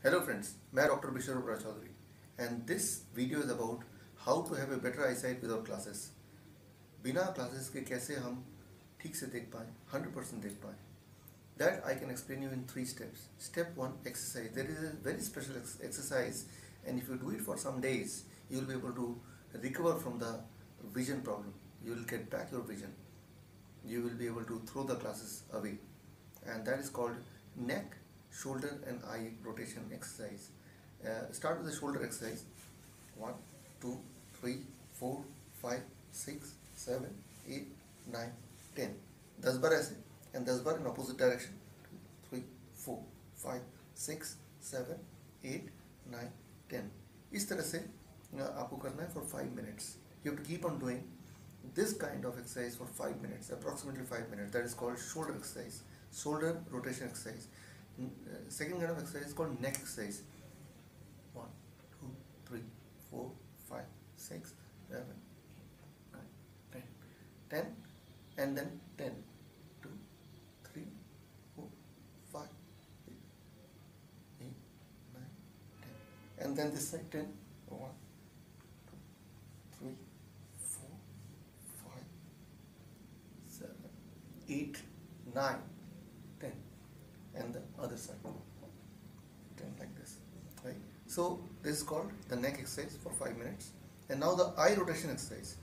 Hello friends, मैं doctor Bishor Chaudhary and this video is about how to have a better eyesight without glasses. बिना glasses के कैसे हम ठीक से देख पाएँ, 100% देख पाएँ. That I can explain you in 3 steps. Step 1, exercise. There is a very special exercise, and if you do it for some days, you will be able to recover from the vision problem. You will get back your vision. You will be able to throw the glasses away, and that is called neck, shoulder and eye rotation exercise. Start with the shoulder exercise. 1, 2, 3, 4, 5, 6, 7, 8, 9, 10. 10 बार ऐसे and 10 bar in opposite direction. 2, 3, 4, 5, 6, 7, 8, 9, 10. इस तरह से आपको करना है for 5 minutes. You have to keep on doing this kind of exercise for 5 minutes, approximately 5 minutes. That is called shoulder exercise, shoulder rotation exercise. Second kind of exercise is called neck exercise. 1, 2, 3, 4, 5, 6, 7, 8, 9, 10, 10, and then 10, 2, 3, 4, 5, 6, 8, 9, 10, and then this side 10, 1, 2, 3, 4, 5, 7, 8, 9, 10, and the other side 10 like this, right? So this is called the neck exercise for 5 minutes. And now the eye rotation exercise.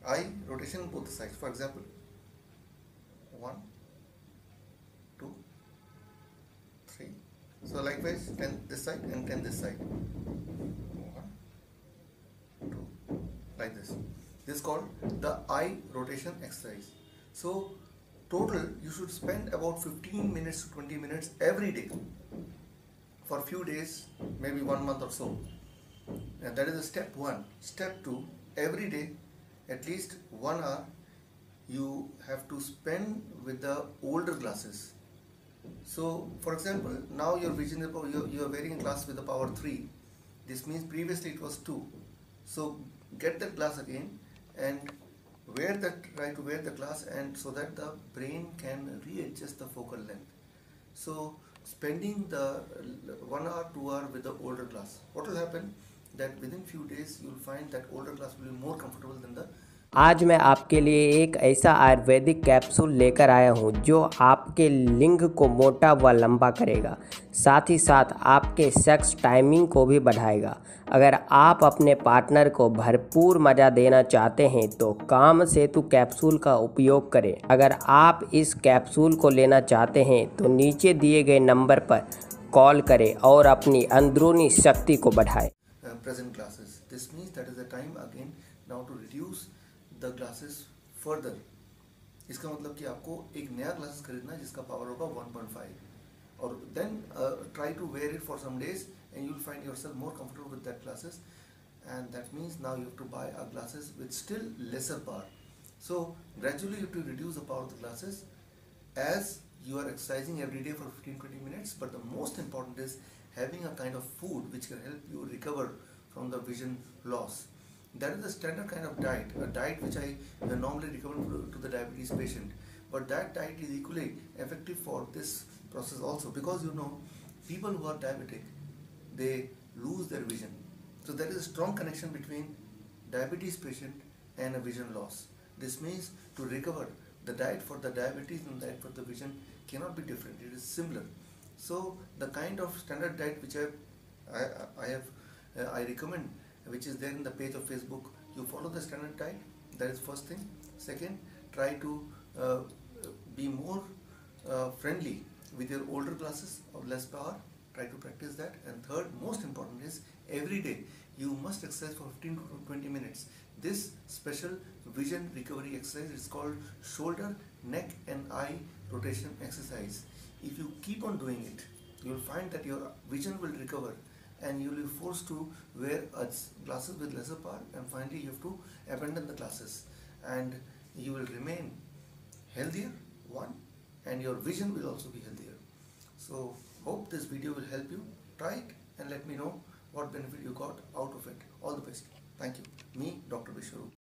Eye rotation both the sides. For example, 1, 2, 3. So likewise 10 this side and 10 this side. 1, 2, like this. This is called the eye rotation exercise. So total you should spend about 15 minutes to 20 minutes every day for a few days, maybe 1 month or so. And that is the step 1. Step 2, every day at least 1 hour you have to spend with the older glasses. So for example, now your vision is, you are wearing a glass with the power 3. This means previously it was 2. So get that glass again and try to wear the glass, and so that the brain can readjust the focal length. So spending the 1 hour, 2 hour with the older glass, what will happen that within few days you will find that older glass will be more comfortable than the. आज मैं आपके लिए एक ऐसा Ayurvedic capsule लेकर आया हूं जो आपके लिंग को मोटा व लंबा करेगा, साथ ही साथ आपके सेक्स टाइमिंग को भी बढ़ाएगा। अगर आप अपने पार्टनर को भरपूर मज़ा देना चाहते हैं तो काम सेतु कैप्सूल का उपयोग करें। अगर आप इस कैप्सूल को लेना चाहते हैं तो नीचे दिए गए नंबर पर कॉल करें और अपनी अंदरूनी शक्ति को बढ़ाएं। Present glasses. This means that is the time again now to reduce the glasses further. इसका मतलब कि आपको एक नया glasses खरीदना है जिसका पावर होगा 1.5 और then try to wear it for some days and you will find yourself more comfortable with that glasses, and that means now you have to buy a glasses with still lesser power. So gradually you have to reduce the power of the glasses as you are exercising every day for 15-20 minutes, but the most important is having a kind of food which can help you recover from the vision loss. That is the standard kind of diet, a diet which I normally recommend to the diabetes patient. But that diet is equally effective for this process also, because you know people who are diabetic, they lose their vision. So there is a strong connection between diabetes patient and a vision loss. This means to recover, the diet for the diabetes and the diet for the vision cannot be different. It is similar. So the kind of standard diet which I recommend, which is there in the page of Facebook, you follow the standard diet. That is first thing. Second, try to be more friendly with your older glasses of less power. Try to practice that. And third, most important is every day you must exercise for 15 to 20 minutes. This special vision recovery exercise is called shoulder, neck and eye rotation exercise. If you keep on doing it, you will find that your vision will recover and you will be forced to wear glasses with lesser power, and finally you have to abandon the glasses, and you will remain healthier, one, and your vision will also be healthier. So hope this video will help you. Try it and let me know what benefit you got out of it. All the best. Thank you. Me, Dr. Bishwarup.